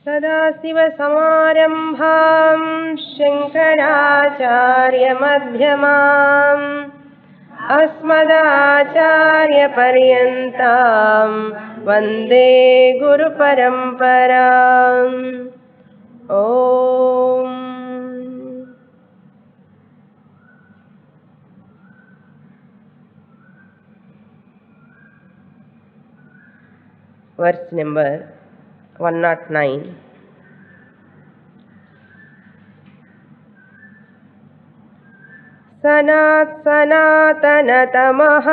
सदाशिवसमारम्भां शङ्कराचार्यमध्यमाम् अस्मदाचार्यपर्यन्तां वन्दे गुरुपरम्पराम्। ॐ verse number 109. सनातनतमः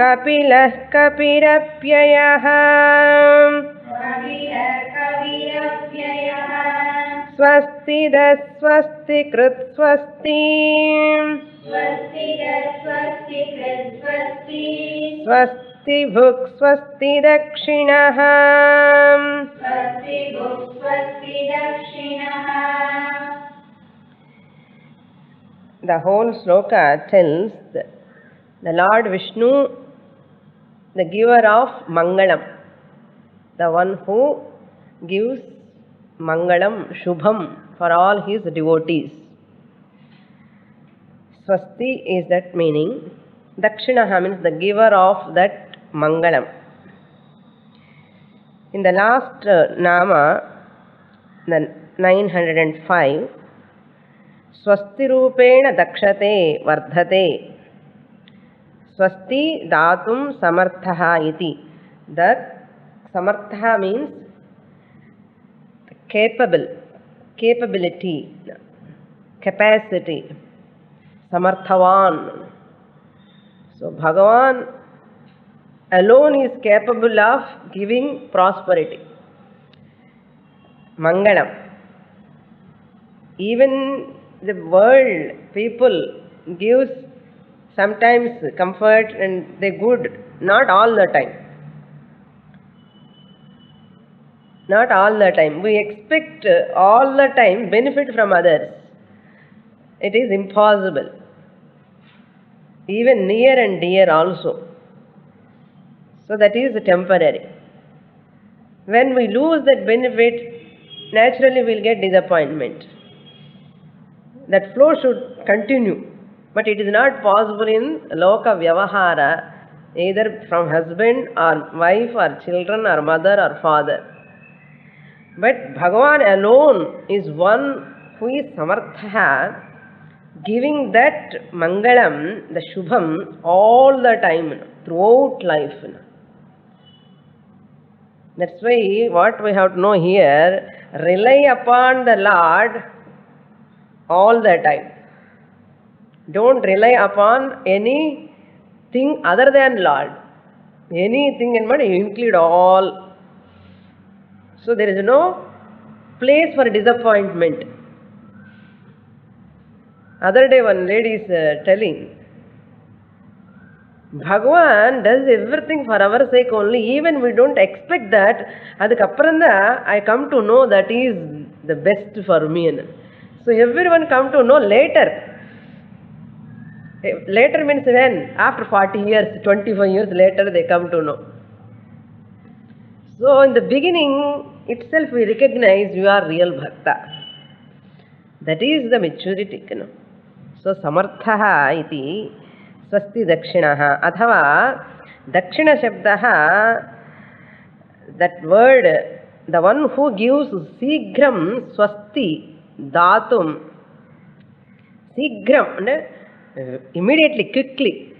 कपिलः कपिरप्ययः स्वस्तिदः स्वस्तिकृत् स्वस्ति स्वस्ति भुक् स्वस्ति दक्षिणः। The whole sloka tells the Lord Vishnu, the giver of Mangalam, the one who gives Mangalam, Shubham for all his devotees. Swasti is that meaning. Dakshinaha means the giver of that Mangalam. In the last Nama, the 905, Swasti Rupena Dakshate Vardhate. Swasti Datum Samarthaha iti. That Samarthaha means capable, capability, capacity. Samarthavan. So Bhagavan alone is capable of giving prosperity, Mangalam. Even the world people gives sometimes comfort and they good, not all the time. Not all the time. We expect all the time benefit from others. It is impossible. Even near and dear also. So that is temporary. When we lose that benefit, naturally we will get disappointment. That flow should continue. But it is not possible in loka vyavahara, either from husband or wife or children or mother or father. But Bhagavan alone is one who is samartha, giving that Mangalam, the Shubham, all the time, throughout life. That's why what we have to know here, rely upon the Lord all the time. Don't rely upon anything other than Lord. Anything in mind, you include all. So there is no place for disappointment. Other day one lady is telling, Bhagavan does everything for our sake only, even we don't expect that. Adukapparanda I come to know that is the best for me. So everyone come to know later. Later means when? After 40 years, 25 years later they come to know. So in the beginning itself we recognize you are real bhakta. That is the maturity. So samarthaha iti swasti dakshinaha. Athava dakshina shabdaha, that word, the one who gives sigram swasti datum. Sigram, immediately, quickly.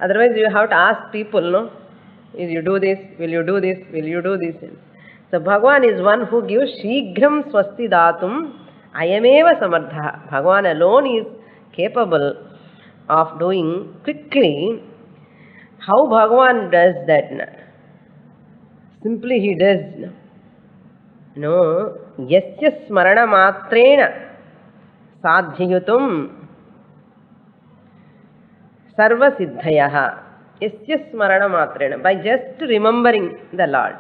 Otherwise you have to ask people, no? Will you do this? Will you do this? Will you do this? So Bhagavan is one who gives Shighram Swasti Datum Ayameva Samartha. Bhagavan alone is capable of doing quickly. How Bhagavan does that? Simply he does. No. Yasya Smarana Matrena Sadhyayutum Sarva Siddhayaha. Yasya Smarana Matrena. By just remembering the Lord.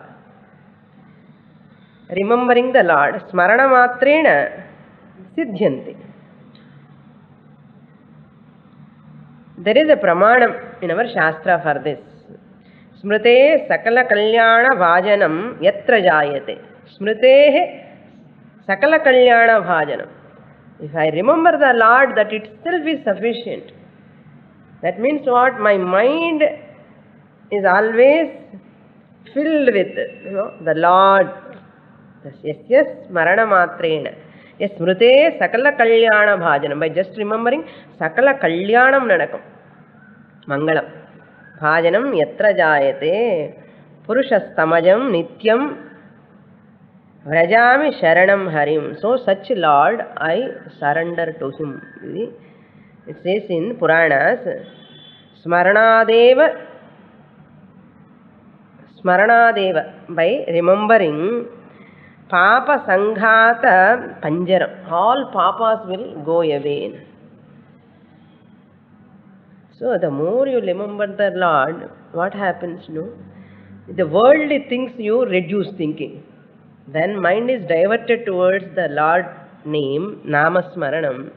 Remembering the Lord. Smarana Matrena Siddhyanti. There is a pramanam in our Shastra for this. Smrute sakala kalyana bhajanam yatra jayate. Smrute sakala kalyana bhajanam. If I remember the Lord, that itself is sufficient. That means what? My mind is always filled with, the Lord. Yes, smarana matrena. Yes, smrute sakala kalyana bhajanam. By just remembering, sakala kalyanam nadakam. Mangalam. Bhajanam yatra jayate. Purushastamajam nityam vrajami sharanam harim. So such Lord, I surrender to him. It says in Puranas, Smaranadeva, by remembering Papa Sanghata Panjaram, all papas will go away. So the more you remember the Lord, what happens? No? The worldly things you reduce thinking. When mind is diverted towards the Lord name, Namasmaranam,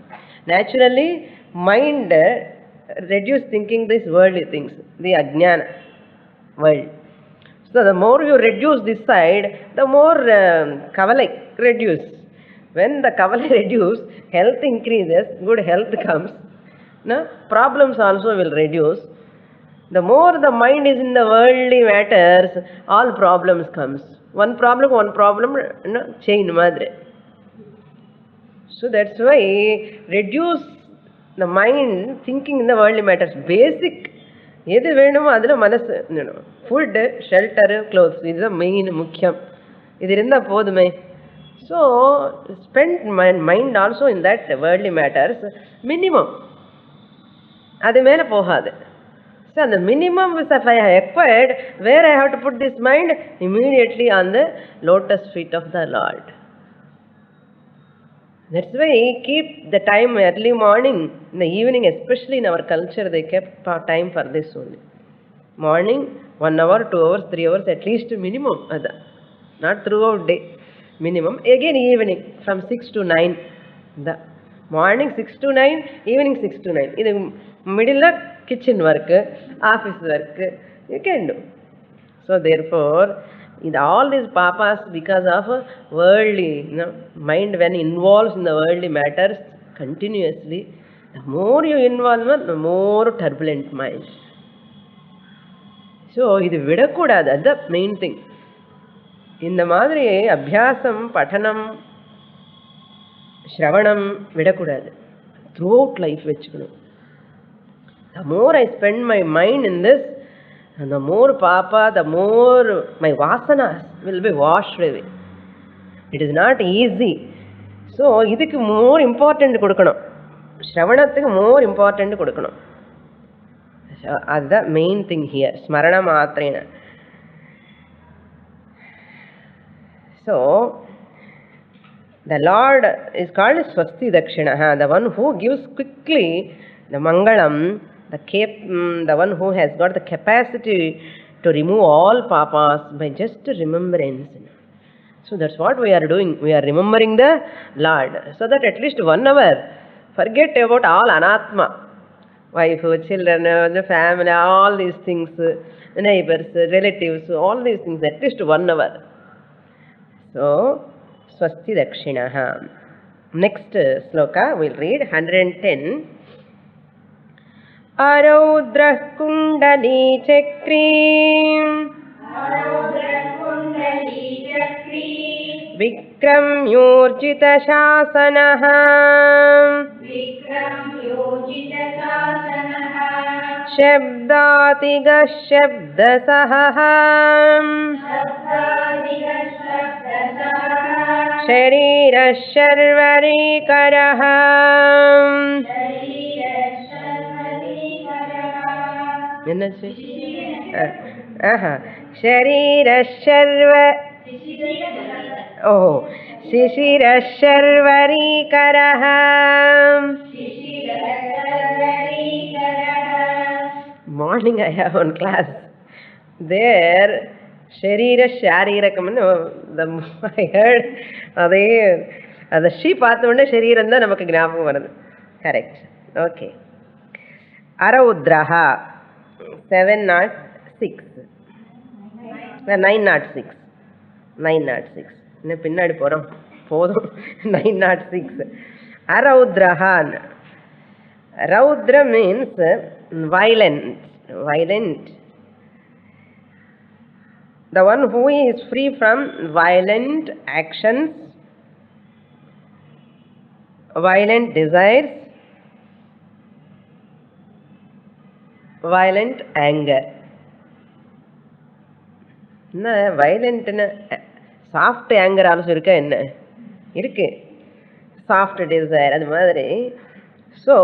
naturally mind reduce thinking these worldly things, the Ajnana world. So the more you reduce this side, the more kavalai reduce. When the kavalai reduce, health increases, good health comes. No? Problems also will reduce. The more the mind is in the worldly matters, all problems comes. One problem, chain madre. So that's why reduce the mind thinking in the worldly matters. Basic, edu venumo adula manasu, food, shelter, clothes, this is the main mukhyam. Idu irundha podume. So spend mind also in that worldly matters minimum. Adu mela pohadu. So the minimum is if I have acquired, where I have to put this mind? Immediately on the lotus feet of the Lord. That's why keep the time early morning, in the evening, especially in our culture, they kept time for this only. Morning, 1 hour, 2 hours, 3 hours, at least minimum. Not throughout day. Minimum. Again evening, from 6 to 9. The morning 6 to 9, evening 6 to 9. In the middle of kitchen work, office work, you can do. So therefore, in all these papas, because of worldly mind, when involves in the worldly matters continuously, the more you involve, the more turbulent mind. So idu vidakudadu, that's the main thing. In the madri abhyasam, pathanam, shravanam vidakudadu. Throughout life vechukunu. The more I spend my mind in this, and the more papa, the more my vasanas will be washed away. It is not easy. So, idukku more important kodukanum. Shravanathukku more important kodukanum. So, that's the main thing here. Smarana matrena. So, the Lord is called Swasti Dakshinaha, the one who gives quickly the Mangalam, the one who has got the capacity to remove all papas by just remembrance. So that's what we are doing. We are remembering the Lord. So that at least 1 hour, forget about all anatma. Wife, children, the family, all these things, neighbors, relatives, all these things, at least 1 hour. So, Swasti Dakshinaha. Next sloka, we'll read 110. Araudrah kundali chakrim Vikram yurjita shasanah Shabdatiga shabdasaham Sharira sharvarikaraham Sharira sharva Shishira sharvarikaraham. Morning I have one class. There Sharira Sharirakam, I heard the sheep paathu Shariranda namakku gnapakam varadu. Correct. Okay. Araudraha 706 906 906 இன்னும் பின்னாடி போகிறோம் போதும் 906 Araudrahan. Raudra means violent. The one who is free from violent actions, violent desires, violent anger. என்ன violentன்னு soft anchor also இருக்கா என்ன இருக்கு soft desire அது மாதிரி. ஸோ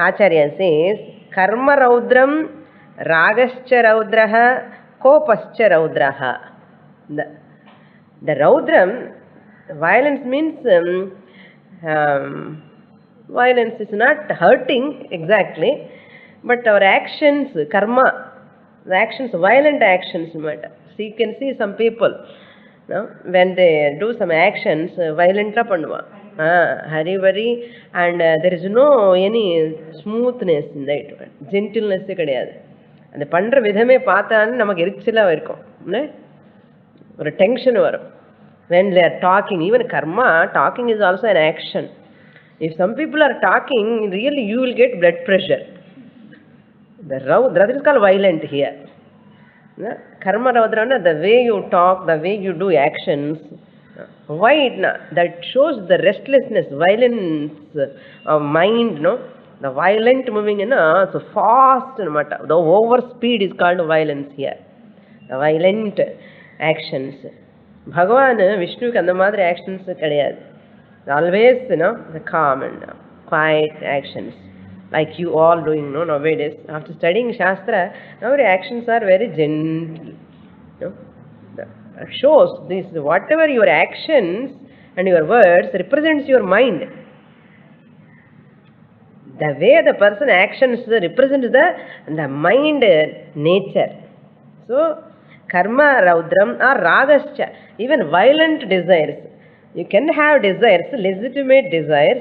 ஆச்சாரியா சேஸ் கர்ம ரௌத்ரம் ராகஸ்ச ரௌத்ரஹ கோபஸ்ச ரௌத்ரஹ. The raudram, violence means violence is not hurting exactly, but our actions, karma, the actions, violent actions matter. So you can see some people, no, when they do some actions, violent பண்ணுவா ஹரிவரி and there is no any smoothness in that, gentleness கிடையாது. அந்த பண்ணுற விதமே பார்த்தான்னு நமக்கு எரிச்சலாக இருக்கும், ஒரு tension வரும். When they are talking, even karma, talking is also an action. If some people are talking, really you will get blood pressure. The raudra is called violent here. Karma raudra, the way you talk, the way you do actions, why that shows the restlessness, violence of mind, no? The violent moving, so fast, the over speed is called violence here. The violent actions. Bhagavan, Vishnu, and the mother actions கிடையாது. Always, the calm and quiet actions, like you all doing, nowadays. After studying Shastra, our actions are very gentle. Shows this, whatever your actions and your words represents your mind. The way the person actions represents the mind nature. So karma raudram or ragascha, even violent desires. You can have desires, legitimate desires,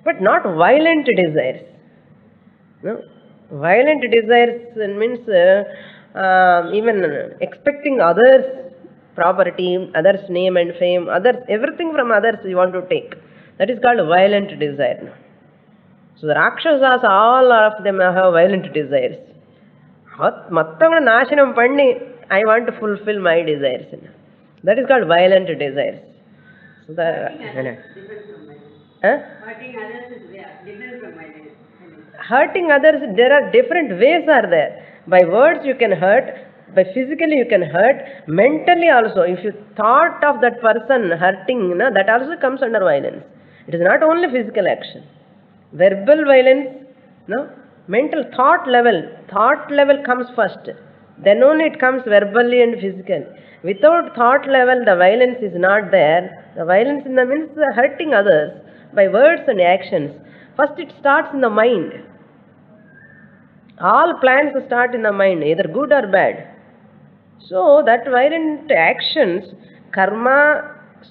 but not violent desires. No? Violent desires means even expecting others' property, others' name and fame, others, everything from others you want to take. That is called violent desire. So the Rakshasas, all of them have violent desires. Mattavana nashanam panni, I want to fulfill my desires. That is called violent desires. So hurting others is different from violence. Hurting others, there are different ways are there. By words you can hurt, by physically you can hurt, mentally also. If you thought of that person hurting, that also comes under violence. It is not only physical action. Verbal violence, mental thought level comes first. Then only it comes verbally and physically. Without thought level, the violence is not there. The violence in the means hurting others by words and actions. First it starts in the mind. All plans start in the mind, either good or bad. So that violent actions, karma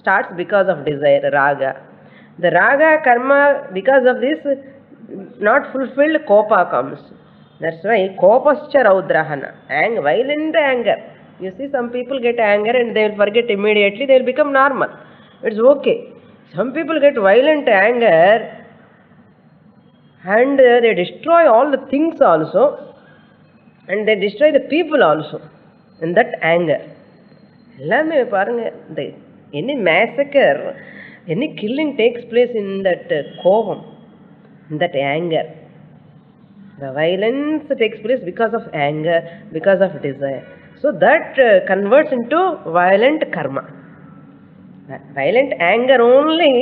starts because of desire, raga. The raga karma, because of this not fulfilled, kopa comes. That's why kopascha raudrahana, violent anger. You see, some people get anger and they will forget immediately, they will become normal. It's okay. Some people get violent anger and they destroy all the things also, and they destroy the people also in that anger. Ellame parunga, any massacre, any killing takes place in that kobam, in that anger. The violence takes place because of anger, because of desire. So that converts into violent karma. Violent anger only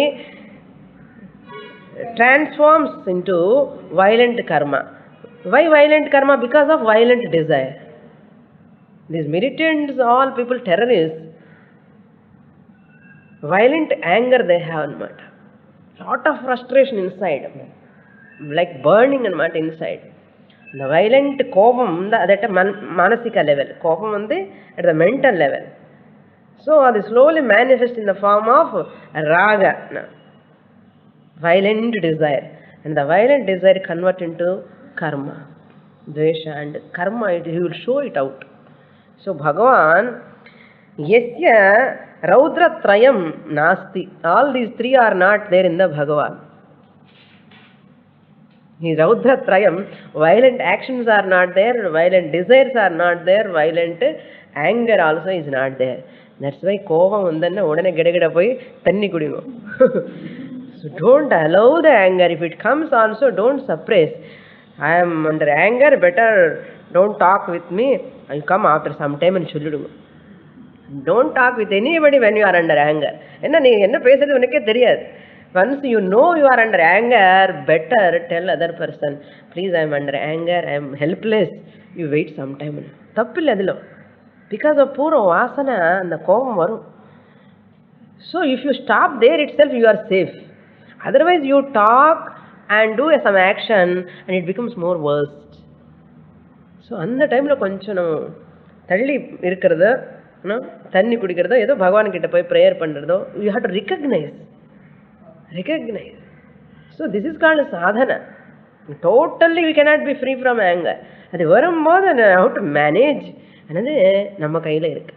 transforms into violent karma. Why violent karma? Because of violent desire. These militants, all people, terrorists, violent anger they have, lot of frustration inside, like burning inside. The violent kobam, that at manasika level, kobam at the mental level. So they slowly manifest in the form of raga, violent desire, and the violent desire convert into karma. Dvesha and karma, he will show it out. So Bhagavan, yasya raudra trayam nasti. All these three are not there in the Bhagavan. His raudra trayam, violent actions are not there, violent desires are not there, violent anger also is not there. That's why kovam undanna odane gedageda poi tanni kudingo. So don't allow the anger. If it comes also, don't suppress. I am under anger, better don't talk with me. I'll come after some time and சொல்லிடுங்க. Don't talk with anybody when you are under anger. என்ன நீ என்ன பேசுறது உனக்கே தெரியாது. Once you know you are under anger, better tell other person, please I am under anger, I am helpless. You wait some time. தப்பில்லை அதில். Because of பூர்வ வாசனை அந்த கோபம் வரும். So if you stop there itself, you are safe. Otherwise you talk and do some action and it becomes more worst. So அந்த டைமில் கொஞ்சம் தள்ளி இருக்கிறதோ தண்ணி குடிக்கிறதோ ஏதோ பகவான் கிட்ட போய் ப்ரேயர் பண்ணுறதோ, you have to recognize. So this is called sadhana. Totally we cannot be free from anger. அது வரும்போது how to manage ಅನ್ನೋದು ನಮ್ಮ ಕೈயில் இருக்கு.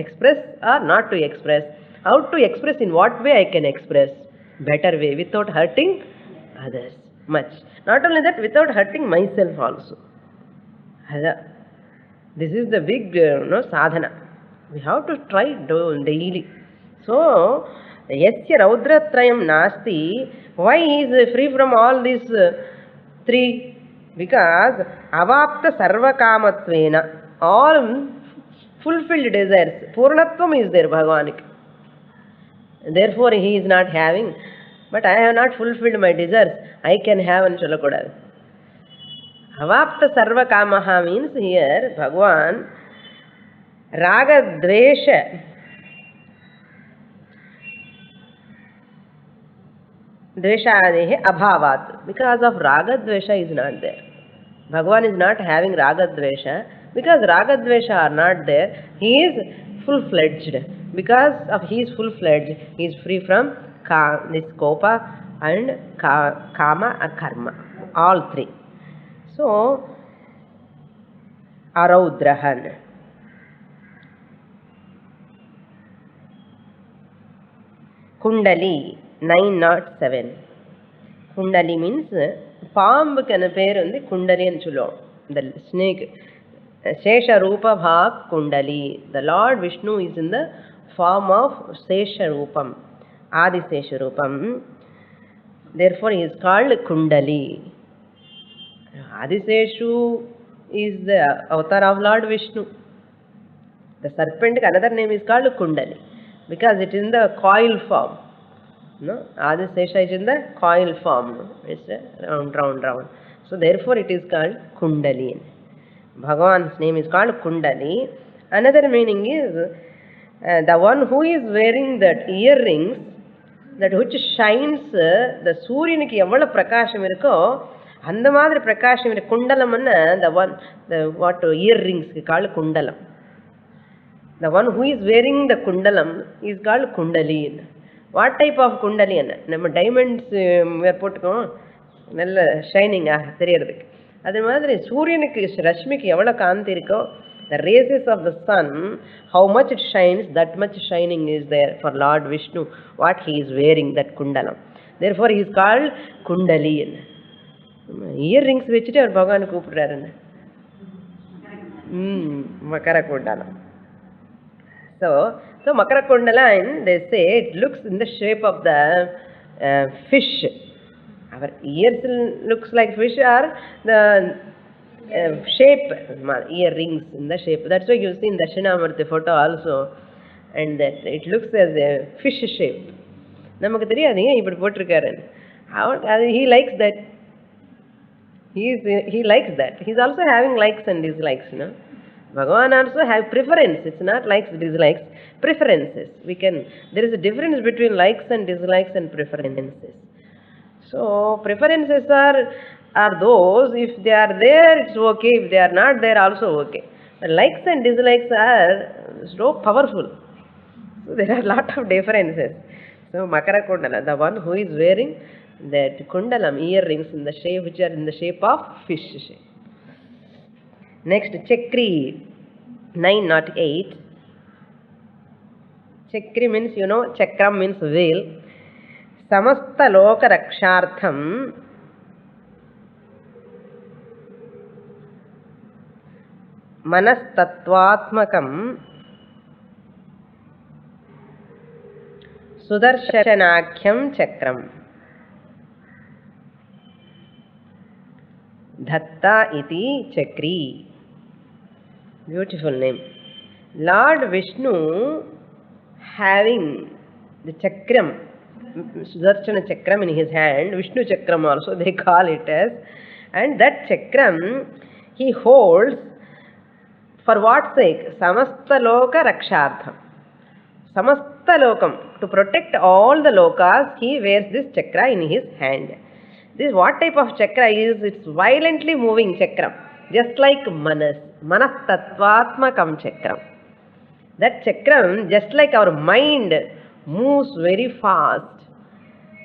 Express or not to express. How to express, in what way I can express. Better way, without hurting others much. Not only that, without hurting myself also. This is the big sadhana. We have to try daily. So, yasya raudratrayam nasti. Why he is free from all these three? Because avapta sarvakamatvena. All fulfilled desires. Purnatvam is there, Bhagavan. Therefore, he is not having. But I have not fulfilled my desires. I can have and chalakudadu. Avapta sarva kamaha means here, Bhagavan, raga dvesha. Dvesha adehe abhavat. Because of raga dvesha is not there. Bhagavan is not having raga dvesha. Because raga dvesha are not there, he is full-fledged. Because of he is full-fledged, he is free from this kopa and kama and karma. All three. So, araudrahan. Kundali 907. Kundali means பாம்புக்கான பேர் வந்து குண்டலின்னு சொல்லுவோம். The snake. Sesha Rupa Bhag Kundali. The Lord Vishnu is in the form of Sesha Rupam. Adi Sesha Rupam. Therefore he is called Kundali. Adiseshu is the avatar of Lord Vishnu. The serpent, another name is called Kundali because it is in the coil form. No, Adisesha is in the coil form. No? It's round. So therefore it is called Kundali. Bhagavan's name is called Kundali. Another meaning is the one who is wearing that earrings, that which shines, the Suryanikku evvala prakasham irukko அந்த மாதிரி பிரகாஷம் குண்டலம்னு what earrings called kundalam. The one who is wearing the kundalam is called kundali. What type of kundali? நம்ம diamonds போட்டுக்கோம் நல்ல shining தெரியறதுக்கு. அதே மாதிரி சூரியனுக்கு ரஷ்மிக்கு எவ்வளவு காந்தி இருக்கோ, the rays of the sun, how much it shines, that much shining is there for Lord Vishnu, what he is wearing, that kundalam. Therefore he is called kundali. Earrings வச்சுட்டு அவர் பகவானை கூப்பிடுறாருன்னு மக்கர குண்டலம். So makara kundalam, they say it looks in the shape of the fish. Our ears looks like fish, or the shape, earrings in the shape. That's why you see in Dakshinamurti photo also, and that it looks as a fish shape. நமக்கு தெரியாது ஏன் இப்படி போட்டிருக்காரு. He likes that. He likes that. He's also having likes and dislikes, you know. Bhagavan also have preference. It's not likes, dislikes, preferences. There is a difference between likes and dislikes and preferences. So preferences are those, if they are there, it's okay. If they are not there, also okay. But likes and dislikes are so powerful. So there are a lot of differences. So Makara Kundala, the one who is wearing that kundalam, earrings in the shape, which are in the shape of fish shape. Next, Chakri 908. Chakri means, Chakram means wheel. Samasta loka rakshartham manastatvatmakam sudarshanakyam chakram dhatta iti chakri. Beautiful name. Lord Vishnu having the chakram, Sudarshana chakram in his hand, Vishnu chakram also they call it as, and that chakram he holds for what sake? Samasta loka rakshartham. Samasta lokam, to protect all the lokas, he wears this chakra in his hand. This what type of chakra is? It's violently moving chakram, just like manas tattvatmakam chakram. That chakram, just like our mind moves very fast,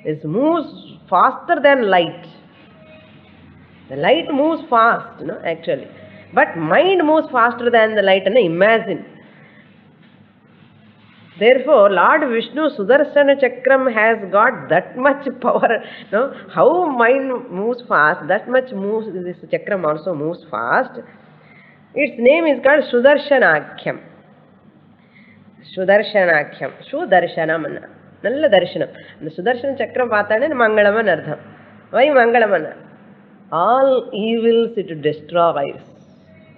it moves faster than light. The light moves fast, actually. But mind moves faster than the light, imagine. Therefore, Lord Vishnu Sudarshana Chakram has got that much power. How mind moves fast, that much moves, this Chakram also moves fast. Its name is called Sudarshanakyam. Sudarshanakhyam. Sudarshanam. Nalla darshanam. The Sudarshana Chakram paatane Mangalaman Ardham. Why Mangalamana? All evils it destroys.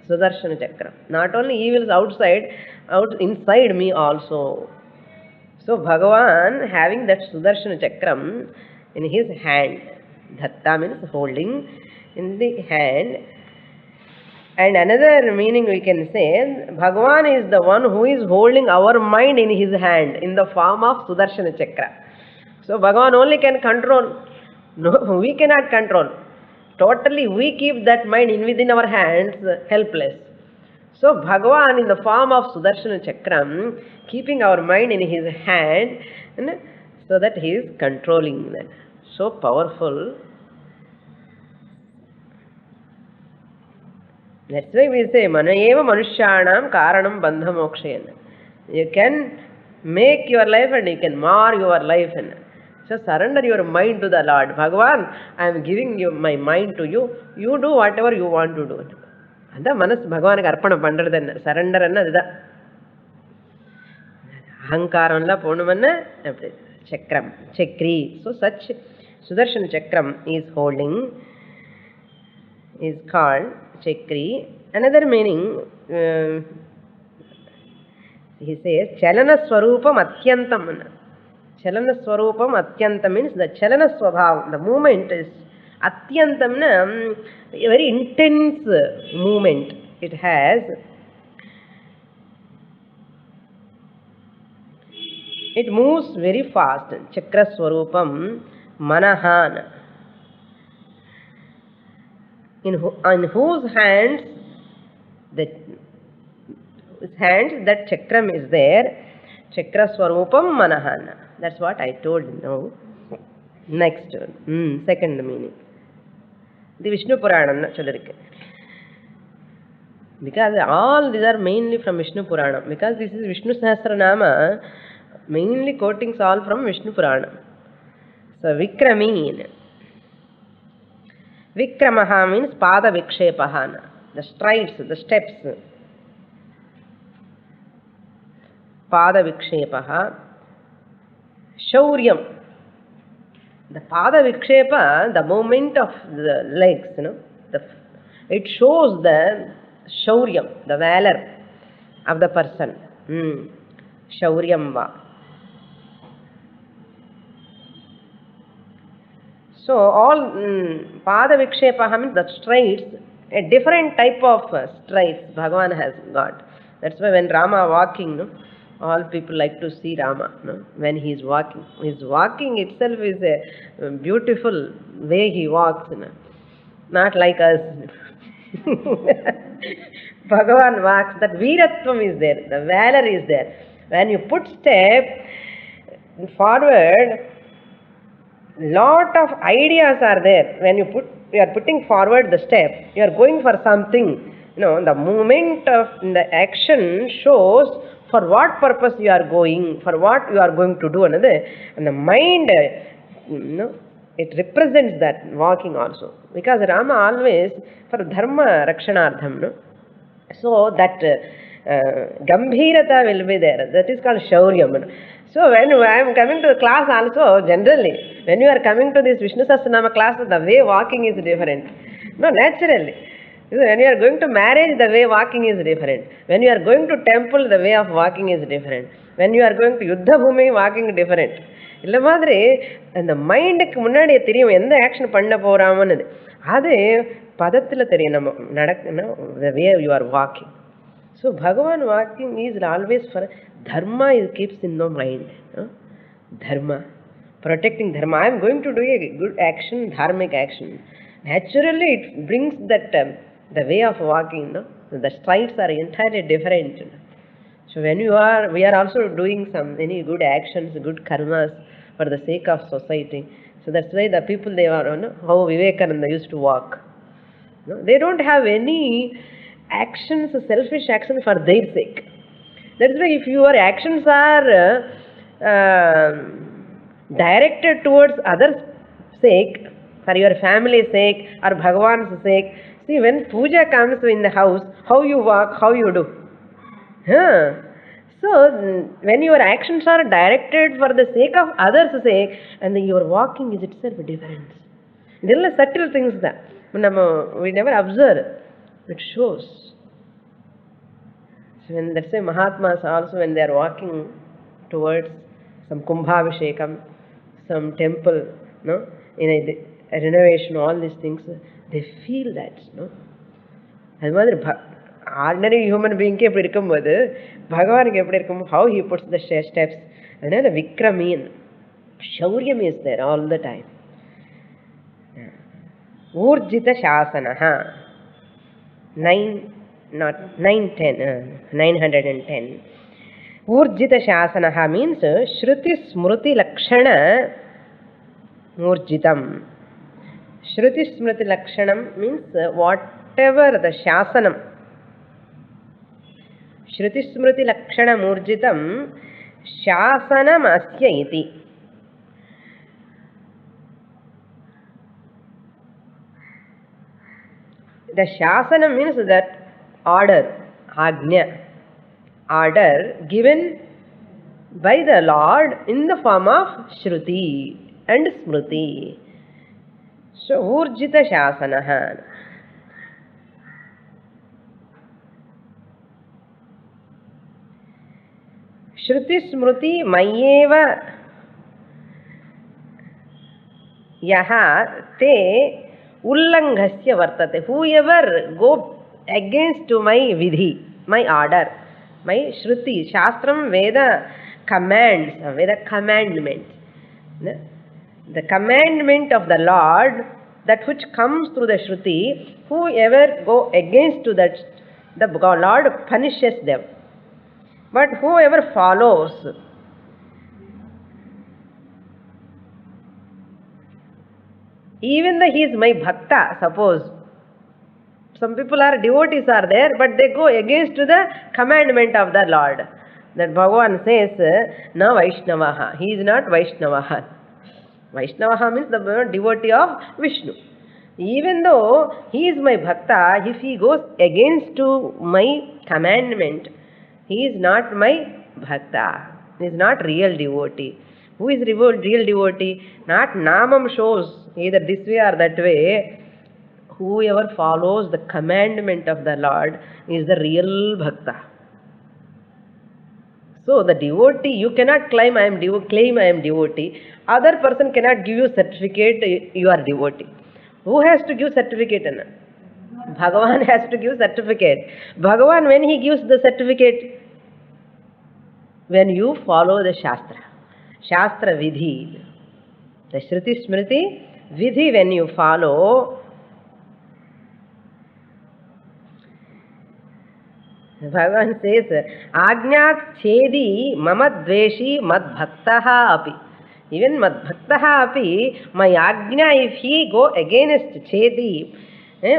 Sudarshana Chakram. Not only evils outside, inside me also. So Bhagavan having that Sudarshana Chakram in his hand. Dhatta means holding in the hand. And another meaning we can say, Bhagavan is the one who is holding our mind in his hand in the form of Sudarshana Chakra. So Bhagavan only can control. No, we cannot control. Totally we keep that mind within our hands, helpless. So Bhagavan in the form of Sudarshana Chakram, keeping our mind in his hand, so that he is controlling that. So powerful. That's why we say, Mana eva manushyanam karanam bandha mokshayana. You can make your life and you can mar your life. So surrender your mind to the Lord. Bhagavan, I am giving you my mind to you. You do whatever you want to do. That's manas Bhagavan arpana pandradana. Surrender anna adha. Ahankaranla ponumanna chakram, chakri. So such Sudarshana Chakram is holding, is called Chakri. Another meaning, he says, Chalana Swarupam Atyantam. Chalana Swarupam Atyantam means the Chalana Swabhav, the movement is Atyantam, a very intense movement it has. It moves very fast. Chakra Swarupam Manahan. In whose hands that chakram is there, chakra swarupam manahana. That's what I told you now. Next, second meaning. The Vishnu Puranam sollarike. Because all these are mainly from Vishnu Puranam. Because this is Vishnu Sahasranama, mainly quotings all from Vishnu Puranam. So Vikramin. Vikramaha means pada vikshepahana, the strides, the steps. Pada vikshepaha. Shauryam. The pada vikshepa, the movement of the legs, it shows the shauryam, the valor of the person. Shauryam va. So all pada vikshepaha means the strides, a different type of strides Bhagavan has got. That's why when Rama walking, all people like to see Rama when he is walking. His walking itself is a beautiful way he walks. Not like us. Bhagavan walks, that veeratvam is there, the valor is there. When you put step forward, lot of ideas are there. When you are putting forward the step, you are going for something. The movement of the action shows for what purpose you are going, for what you are going to do. And the mind, it represents that walking also. Because Rama always, for dharma rakshanartham, so that gambhirata will be there. That is called shauryam. So when I am coming to the class also, generally, when you are coming to this Vishnu Sahasranama class, the way walking is different. No, naturally. When you are going to marriage, the way walking is different. When you are going to temple, the way of walking is different. When you are going to Yuddha Bhumi, walking different. இல்லை மாதிரி அந்த மைண்டுக்கு முன்னாடி தெரியும் எந்த action பண்ண போகிறாமன்னு. அது பதத்தில் தெரியும் நம்ம நடக்கணும். the way you are walking. So Bhagavan walking is always for dharma. It keeps in the mind. Dharma, protecting dharma. I am going to do a good action, dharmic action. Naturally, it brings that the way of walking. The strides are entirely different. So when we are also doing any good actions, good karmas for the sake of society. So that's why the people, they are, how Vivekananda used to walk. They don't have any actions, selfish actions for their sake. That's why if your actions are directed towards others' sake, for your family's sake or Bhagavan's sake, see, when puja comes in the house, how you walk, how you do. So when your actions are directed for the sake of others' sake, and then your walking is itself different. There are subtle things that we never observe. It shows. So when, let's say, Mahatmas also, when they are walking towards some Kumbhabhishekam, some temple, in a renovation, all these things, they feel that. அது மாதிரி ordinary human பீயிங்க்கு எப்படி இருக்கும்போது பகவானுக்கு எப்படி இருக்கும், how he puts the steps. அதனால விக்ரமீன் சௌரியம் is there all the time. ஊர்ஜித சாசனஹ 910 ஊர்ஜித சாசனஹ means Shruti Smriti லக்ஷண ஊர்ஜிதம். Shruti Smriti Lakshanam means whatever the Shasanam. Shruti Smriti Lakshanam Urjitam Shasanam Asya iti. The Shasanam means that order, Agnya, order given by the Lord in the form of Shruti and Smriti. So, Urjita Shasanaha. Shruti Smriti Mayeva Yaha Te Ullanghasya Vartate. Whoever go against to my Vidhi, my order, my Shruti, Shastram, Veda commands, Veda commandment. The commandment of the Lord, that which comes through the Shruti, whoever go against to that, the Lord punishes them. But whoever follows, even though he is my bhakta, suppose, some people are devotees are there, but they go against to the commandment of the Lord. That Bhagavan says, na Vaishnavaha, he is not Vaishnavaha. Vaishnavaha means the devotee of Vishnu. Even though he is my bhakta, if he goes against to my commandment, he is not my bhakta. He is not real devotee. Who is real devotee? Not namam shows either this way or that way. Whoever follows the commandment of the Lord is the real bhakta. So the devotee, you cannot claim I am devotee. Other person cannot give you certificate you are devotee. Who has to give certificate? Bhagavan has to give certificate. Bhagavan, when he gives the certificate, when you follow the Shastra Vidhi, the Shruti Smriti Vidhi, when you follow, Bhagavan says, Ajnat Chedi Mama Dveshi Mad Bhaktaha Api. Even madbhaktaha api, my ajna, if he go against chedi,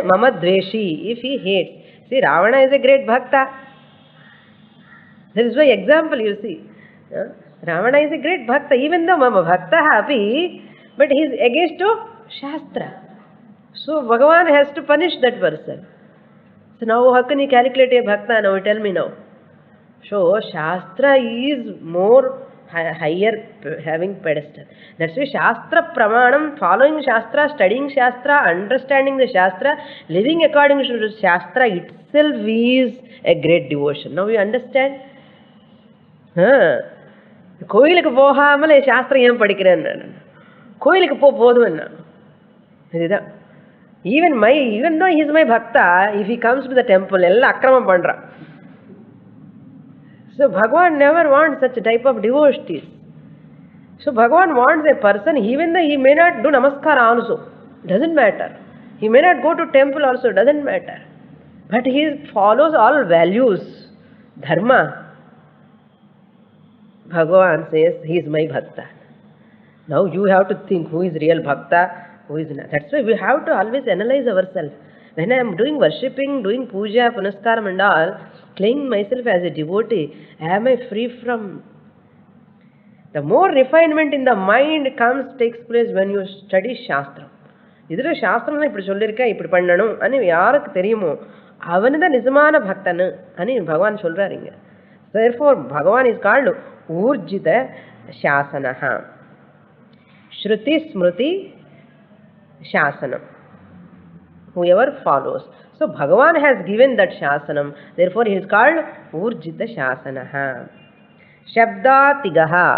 mama dveshi, if he hates. See, Ravana is a great bhakta. This is why example you see. Ravana is a great bhakta, even though mama bhaktaha api, but he is against to Shastra. So Bhagavan has to punish that person. So now how can you calculate a bhakta? Now tell me now. So Shastra is more higher, having pedestal. That's why Shastra Pramanam, following Shastra, studying Shastra, understanding the Shastra, living according to the Shastra itself is a great devotion. Now you understand? கோயிலுக்கு போகாமல் சாஸ்திரம் ஏன் படிக்கிறேன்? கோயிலுக்கு போதும். இதுதான். Even though he is my bhakta, if he comes to the temple, எல்லாம் அக்கிரமம் பண்றான். So Bhagavan never wants such a type of devotees. So Bhagavan wants a person, even though he may not do namaskara also, doesn't matter. He may not go to temple also, doesn't matter. But he follows all values, dharma. Bhagavan says, he is my bhakta. Now you have to think who is real bhakta, who is not. That's why we have to always analyze ourselves. When I am doing worshipping, doing puja, punaskaram and all, claiming myself as a devotee, am I free from? The more refinement in the mind takes place when you study Shastra. இதில் சாஸ்திரம் இப்படி சொல்லியிருக்கேன், இப்படி பண்ணணும் అని யாருக்கு தெரியுமோ அவனு தான் நிஜமான பக்தனு అని பகவான் சொல்றாருங்க. Therefore Bhagavan is called Urjita Shasanaha. Shruti Smruti Shasanam. Whoever follows. So Bhagavan has given that Shasanam. Therefore he is called Urjita Shasanaha. Shabdatigaha.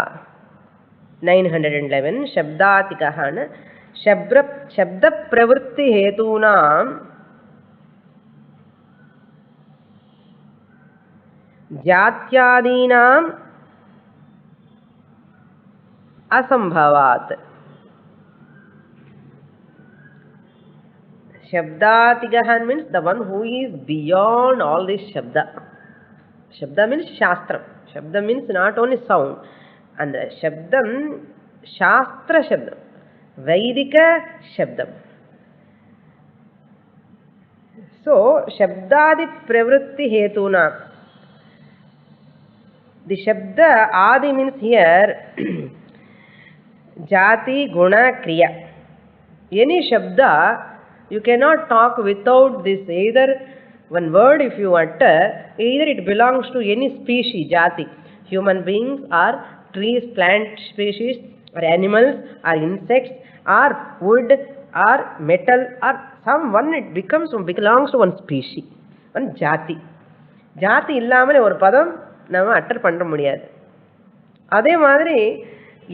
911. Shabdatigaha. Shabda pravritti hetunam jatyadinam asambhavat. Shabdatigahan means the one who is beyond all this Shabda. Shabda means Shastram. Shabda means not only sound. And the Shabdam, Shastra Shabdam, Vaidika Shabdam. So, Shabdadi Pravritti Hetuna. The Shabda Adi means here Jati Guna Kriya. Any Shabda you cannot talk without this. Either one word if you utter, either it belongs to any species, jati, human beings or trees, plant species or animals or insects or wood or metal or someone, it belongs to one species, one jati. Jati இல்லாமலே ஒரு பதம் நம்ம utter பண்ண முடியாது. அதே மாதிரி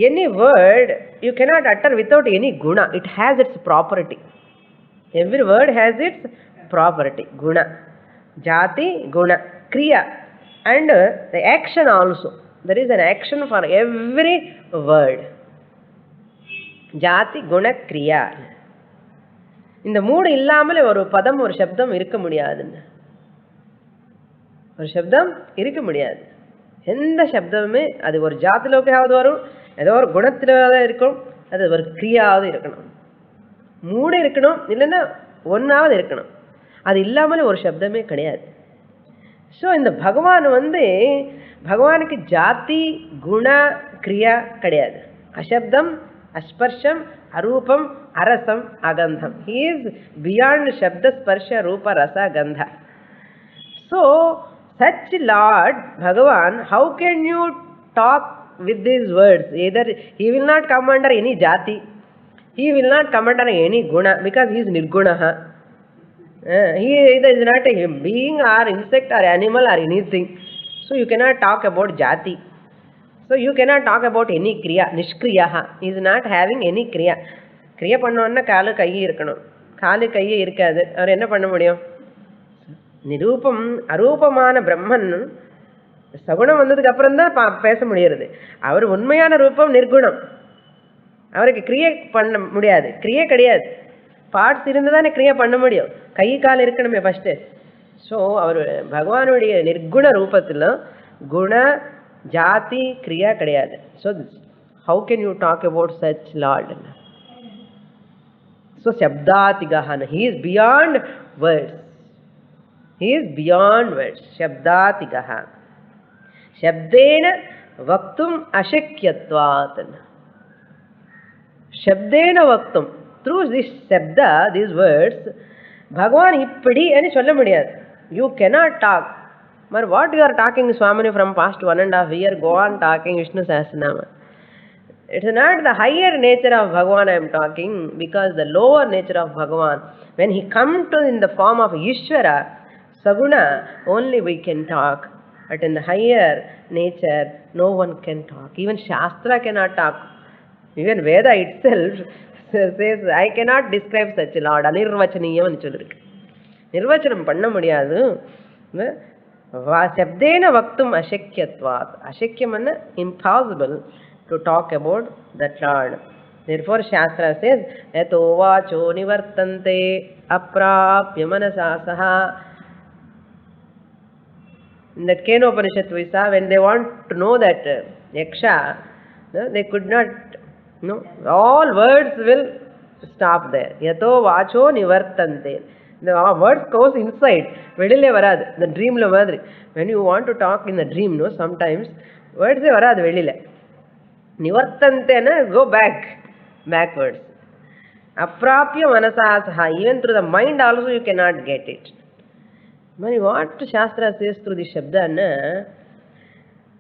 any word you cannot utter without any guna. It has its property. Every word has its property, guna. Jati, guna, kriya, and the action also. There is an action for every word. Jati, guna, kriya. இந்த மூணு இல்லாமலே ஒரு பதம், ஒரு சப்தம் இருக்க முடியாதுன்னு. ஒரு சப்தம் இருக்க முடியாது. எந்த சப்தமுமே அது ஒரு ஜாத்திலோக்காவது வரும், ஏதோ ஒரு குணத்திலாவது இருக்கும், அது ஒரு கிரியாவது இருக்கணும். மூணு இருக்கணும், இல்லைன்னா ஒன்றாவது இருக்கணும். அது இல்லாமலே ஒரு சப்தமே கிடையாது. ஸோ இந்த பகவான் பகவானுக்கு ஜாதி குண கிரியா கிடையாது. அசப்தம், அஸ்பர்ஷம், அரூபம், அரசம், அகந்தம். He is beyond shabda, sparsha, rupa, rasa, gandha. So such Lord Bhagavan, how can you talk with these words? Either he will not come under any jati, he will not come under any guna, because he is nirgunaha. He either is not a being or insect or animal or anything. So you cannot talk about jati. So you cannot talk about any kriya. Nishkriyaha. He is not having any kriya. Kriya பண்ணோன்னா காலு கையை இருக்கணும். காலு கையை இருக்காது, அவர் என்ன பண்ண முடியும்? நிரூபம் அரூபமான பிரம்மன் சகுணம் வந்ததுக்கு அப்புறம் தான் பேச முடியறது. அவர் உண்மையான ரூபம் நிர்குணம். அவருக்கு கிரியை பண்ண முடியாது, கிரியை கிடையாது. பார்ட்ஸ் இருந்து தானே கிரியை பண்ண முடியும், கை கால் இருக்கணுமே ஃபஸ்ட்டு. ஸோ அவர் பகவானுடைய நிர்குண ரூபத்தில் குண ஜாதி கிரியா கிடையாது. So How can you talk about such Lord? So Shabdatigahana, he is beyond words. He is beyond words. Shabdatigaha. Shabdena vaktum ashakyatvat. Shabdena vaktum. Through this Shabda, these words, Bhagavan ippadi ani solla mudiyadu. You cannot talk. But what you are talking, Swamini, from past 1.5 years, go on talking Vishnu Sahasranama. It's not the higher nature of Bhagavan I am talking, because the lower nature of Bhagavan, when he comes to in the form of Ishvara, Saguna, only we can talk. But in the higher nature, no one can talk. Even Shastra cannot talk. Even Veda itself says, I cannot describe such a Lord. Anirvachaniyam nu sollirukku. Nirvachanam panna mudiyadu. Shabdena vaktum ashakyatvat. Ashakyam anna impossible to talk about that Lord. Therefore Shastra says, Yato vacho nivartante aprapya manasa saha. In that Kenopanishad we saw, when they want to know that Yaksha, they could not, all words will stop there. Yato vacho nivartante. The words goes inside. Vedile varadu. The dream lo madri. When you want to talk in the dream, sometimes words varadu vedile. Nivartante na, go backwards. Aprapya manasasaha. Even through the mind also you cannot get it. But what Shastra says through the Shabda,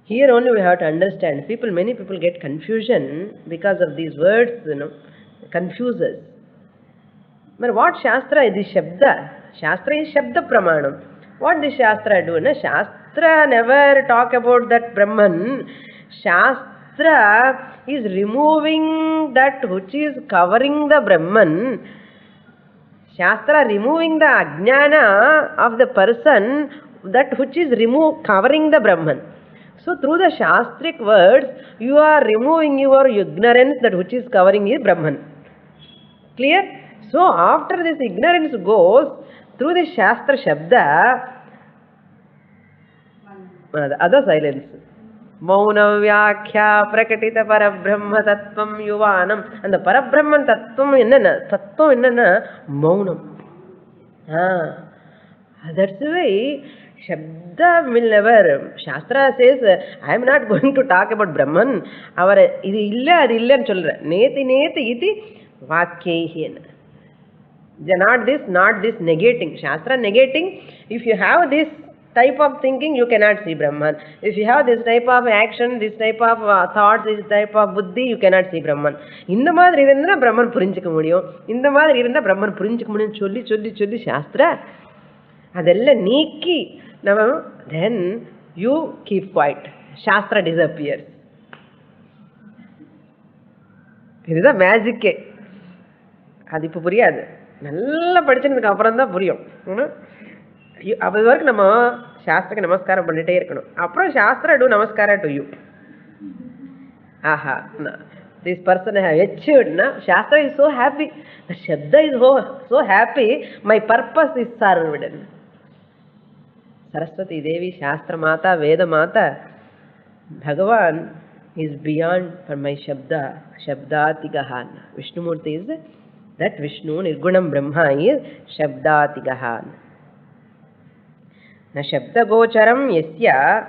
here only we have to understand. Many people get confusion because of these words, confuses. But what Shastra is the Shabda? Shastra is Shabda Pramanam. What the Shastra do? Shastra never talk about that Brahman. Shastra is removing that which is covering the Brahman. Shastra removing the ajnana of the person, that which is covering the Brahman. So through the Shastric words, you are removing your ignorance, that which is covering is Brahman. Clear? So after this ignorance goes, through the Shastra Shabda, the other silence. Mauna Vyakhya Prakatita Parabrahma Tattvam Yuvanam. And the Parabrahman Tattvam innana? Tattvam innana? Maunam. That's why Shabda will never. Shastra says, I am not going to talk about Brahman. Idu illa, adu illa nu sollra. Neti iti Vakyaihi. Not this negating. Shastra negating. If you have this type of thinking, you cannot see Brahman. If you have this type of action, this type of thoughts, this type of buddhi, you cannot see Brahman. Inda madri irundha Brahman purinjikka mudiyum. Inda madri irundha Brahman purinjikka mudiyum solli Shastra. Adella neeki. Then you keep quiet. Shastra disappears. This is a magic. அது இப்போ புரியாது. நல்லா படிச்சதுக்கு அப்புறம் தான் புரியும். அது வரைக்கும் நம்ம சாஸ்திரக்கு நமஸ்காரம் பண்ணிட்டே இருக்கணும். அப்புறம் சாஸ்திர do namaskara to you. Aha, this person has achieved. Shastra is so happy. The Shabda is so happy. My purpose is served. Saraswati Devi, Shastra Mata, Veda Mata, Bhagavan is beyond for my Shabda. Shabdatigahan. Vishnumurti is that Vishnu, Nirgunam Brahma is Shabdatigahan. Na Shabda Gocharam Yasya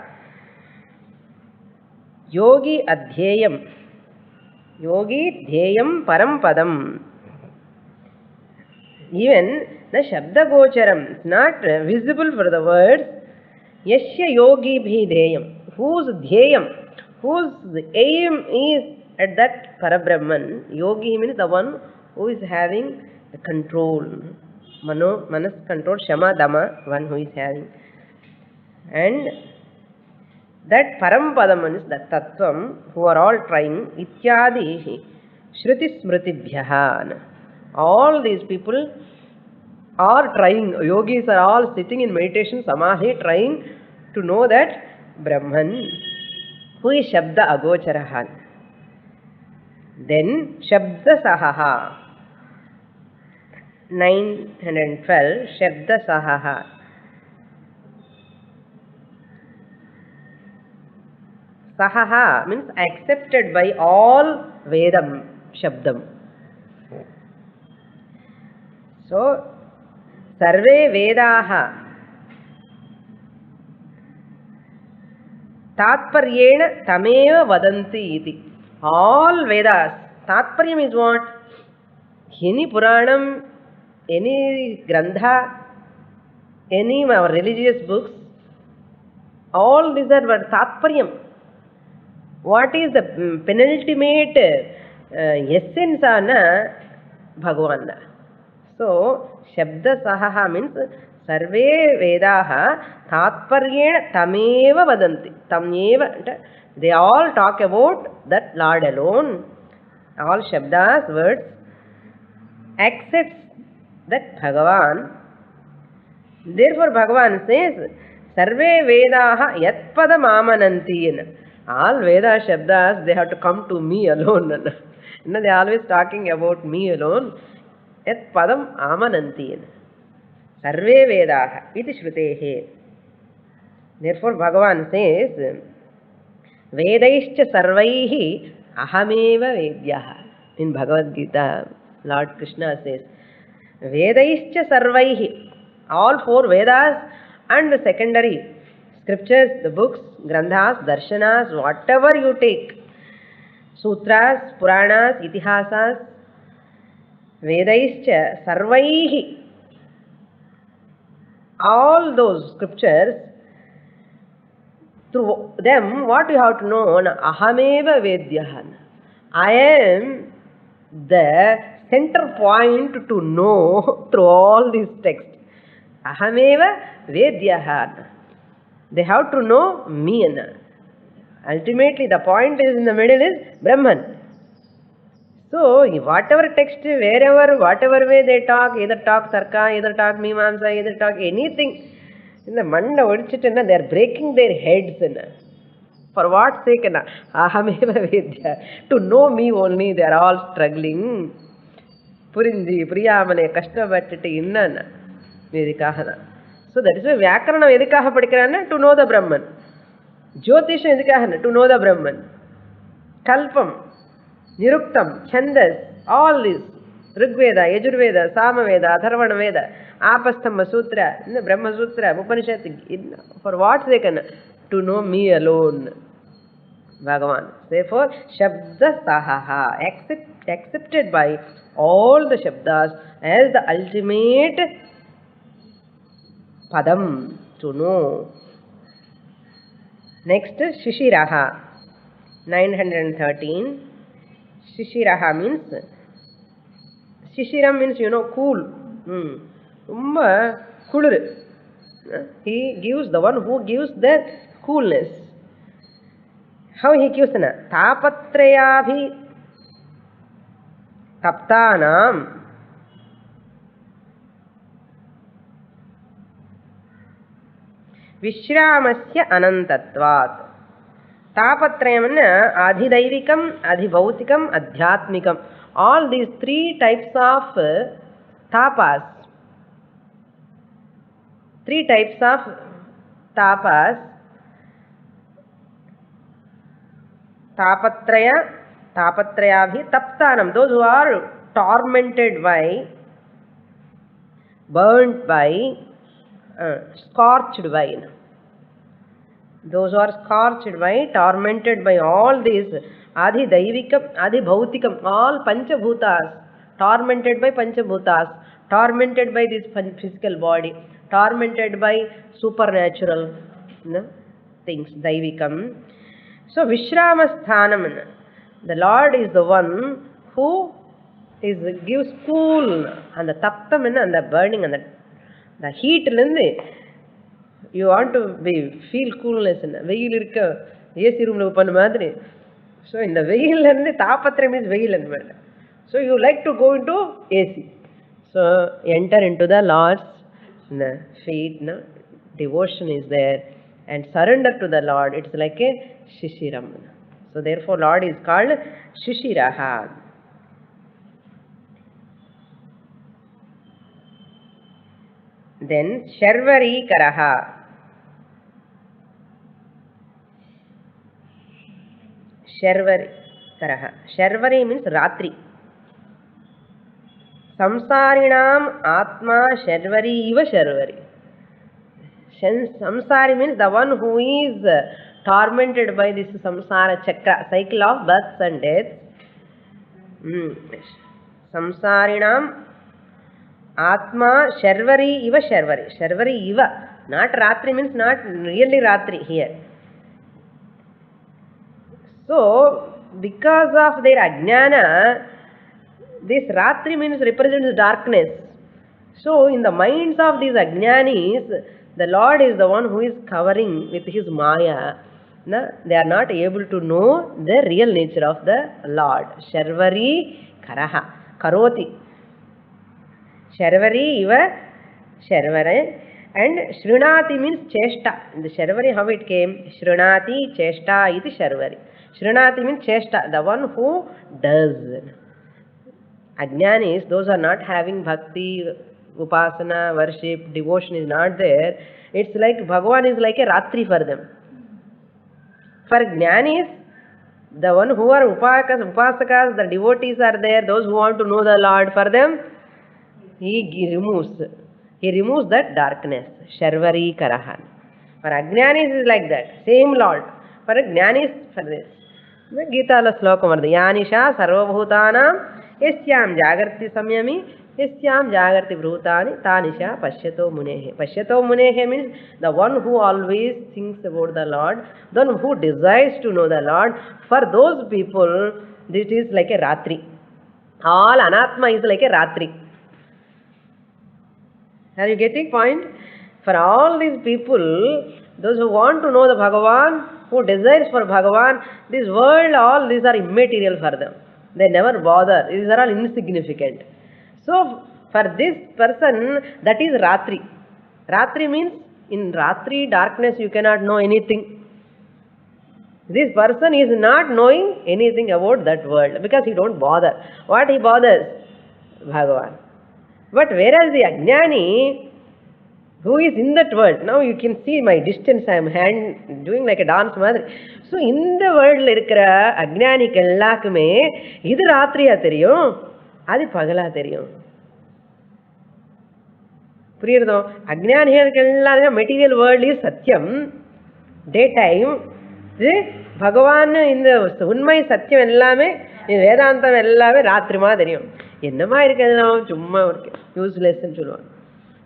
Yogi Adhyayam. Yogi Dhyayam Param Padam. Even the Shabda Gocharam is not visible for the words. Yasya Yogi Bhi Dhyayam. Whose Dhyayam, whose aim is at that Parabrahman. Yogi means the one who is having the control. Manas control, Shama Dama, one who is having. And that Parampadam is the Tattvam, who are all trying. Ityadi Shruti Smritibhyahan. All these people are trying. Yogis are all sitting in meditation, Samadhi, trying to know that Brahman, who is Shabda Agocharahan. Then Shabda Sahaha. 912 Shabda Sahaha. Sahaha means accepted by all Vedam Shabdam. So, Sarve Vedaha Tatparyena Tameva Vadanti iti. All Vedas. Tatparyam is what? Any Puranam, any Grantha, any our religious books, all these are Tatparyam. What is the penultimate essence ana Bhagavan? So, Shabda Sahaha means Sarve Vedaha Tatparyena Tameva Vadanti. Tameva, they all talk about that Lord alone. All Shabdas, words, accepts that Bhagavan. Therefore, Bhagavan says, Sarve Vedaha Yatpadam Amananti. All Veda Shabdas, they have to come to me alone. They are always talking about me alone. Yat padam amananti. Sarve Vedaha iti shrutehe. Therefore, Bhagavan says, Vedaischa sarvaihi ahameva vedyaha. In Bhagavad Gita, Lord Krishna says, Vedaischa sarvaihi. All four Vedas and the secondary scriptures, the books, Granthas, Darshanas, whatever you take, Sutras, Puranas, Itihasas, Vedaischa sarvaihi. All those scriptures, through them, what you have to know, ahameva vedyahan. I am the center point to know through all these texts. Ahameva vedyahan. They have to know me. Ultimately, the point is in the middle is Brahman. So, whatever text, wherever, whatever way they talk, either talk Tarka, either talk Mimamsa, either talk anything, in the Manda Odichitana, they are breaking their heads. For what sake? Ahameva Vedya. To know me only, they are all struggling. Purinji, Priyamane, Kashtavatiti, Innana. Vedikahana. So that is why Vyakarana Vedikaha Padikana, to know the Brahman. Jyotisha Vedikahana, to know the Brahman. Kalpam, Niruktam, Chandas, all these, Rigveda, Yajurveda, Samaveda, Atharvana Veda, Apasthama Sutra, Brahma Sutra, Upanishad, for what sake? To know me alone. Bhagavan. Therefore, Shabda Sahaha, accepted by all the Shabdas as the ultimate Padam, to know. Next, Shishiraha, 913. Shishiraha means, Shishiram means, cool. Kulur. He gives, the one who gives the coolness. How he gives? Tapatrayabhi taptanam Vishramasya anantatvat. Tapatrayam adhidaivikam, adhibhautikam, adhyatmikam. All these three types of tapas. Three types of tapas. Tapatraya, tapatrayabhi, taptanam. Those who are tormented by, burnt by, scorched by. Those who are scorched by, tormented by all these Adi Daivikam, Adi Bhautikam, all Panchabhutas, tormented by Panchabhutas, tormented by this physical body, tormented by supernatural things, Daivikam. So Vishramasthanam, the Lord is the one who gives cool, and the taptam and the burning and the heat. You want to feel coolness. Veil irukka AC room la open madri. So in the veil tapatram is veil. So you like to go into AC. So enter into the Lord's feet. Devotion is there and surrender to the Lord. It's like a Shishiram. So therefore Lord is called Shishiraha. Then Sharvari Karaha. Sharvari Karaha. Sharvari means Ratri. Samsarinam Atma Sharvari Iva Sharvari. Samsari means the one who is tormented by this samsara chakra, cycle of births and deaths. Samsarinam Atma Sharvari Iva Sharvari. Sharvari Iva. Not Ratri means not really Ratri here. So, because of their ajnana, this Ratri means represents darkness. So, in the minds of these ajnanis, the Lord is the one who is covering with his Maya. They are not able to know the real nature of the Lord. Sharvari Karaha. Karoti. Sharvari Iva Sharvare. And Shrunati means Cheshta. The Sharvari, how it came? Shrunati Cheshta iti Sharvari. Shrunati means Cheshta, the one who does. Ajnanis, those are not having bhakti, upasana, worship, devotion is not there. It's like Bhagavan is like a Ratri for them. For Jnanis, the one who are upasakas, the devotees are there, those who want to know the Lord, for them, he removes that darkness. Sharvari Karahan. For Ajnanis is like that. Same Lord. For Jnanis, for this. The Gita la slokam varda. Yanisha sarvabhutanam yasyam jagarti samyami yasyam jagarti bhrutani tanisha pashyato munehe. Pashyato munehe means the one who always thinks about the Lord, the one who desires to know the Lord. For those people, this is like a Ratri. All Anatma is like a Ratri. Are you getting point? For all these people, those who want to know the Bhagavan, who desires for Bhagavan, this world, all these are immaterial for them. They never bother. These are all insignificant. So, for this person, that is Ratri. Ratri means, in Ratri darkness, you cannot know anything. This person is not knowing anything about that world because he don't bother. What he bothers? Bhagavan. But whereas the Ajnani, who is in that world, now you can see my distance, I am doing like a dance madri. So, in the world irukra Ajnani kellakume, idu Ratriya theriyum, adi Pagala theriyum. Puriyadho, Ajnani kella material world is Satyam, daytime, Bhagavan in the Unmai Satyam ellame, in Vedantam ellame Ratrima theriyum. Ennama irukadhu chumma useless nu solluvan.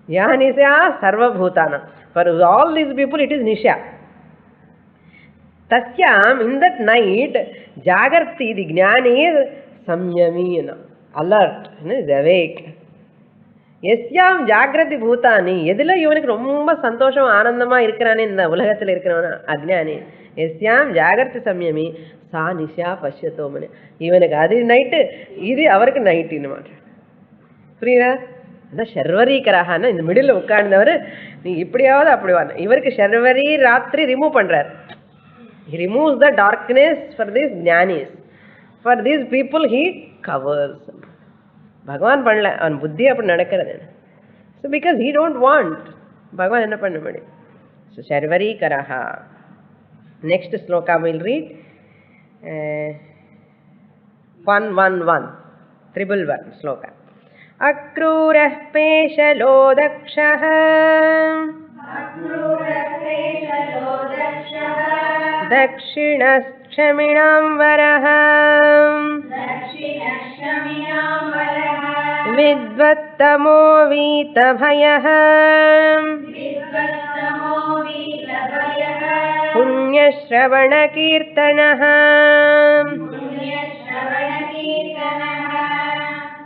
Yanisya sarvabhutana. For all these people it is Nisha. Tasyam, in that night, Jagarti, the Jnani is Samyami, alert, is awake. Yasyam Jagrati Bhutani, Yedila ivanik romba santosham anandama irukkrani in the ulagathil irukkrana Ajnani. Yasyam Jagarti Samyami, Sa Nisha Pashyato Mane. Ivanik adi night, idi avarku night innamata. Priya? The Sharvari Karahana in the middle of Ukandavara, Ipriya, Apuan. Ivarka Sharvari Ratri remove Pandra. He removes the darkness for these Jnanis. For these people, he covers. Bhagavan Pandla on Buddhi upon Nadakara. So, because he don't want, Bhagavan enna Pandamadi. So, Sharvari Karaha. Next sloka we'll read 111, 111 sloka. Akrurah peshalo dakshah Dakshinashchaminam varaham Vidvattamo vita bhayaham Punyashravana kirtanaham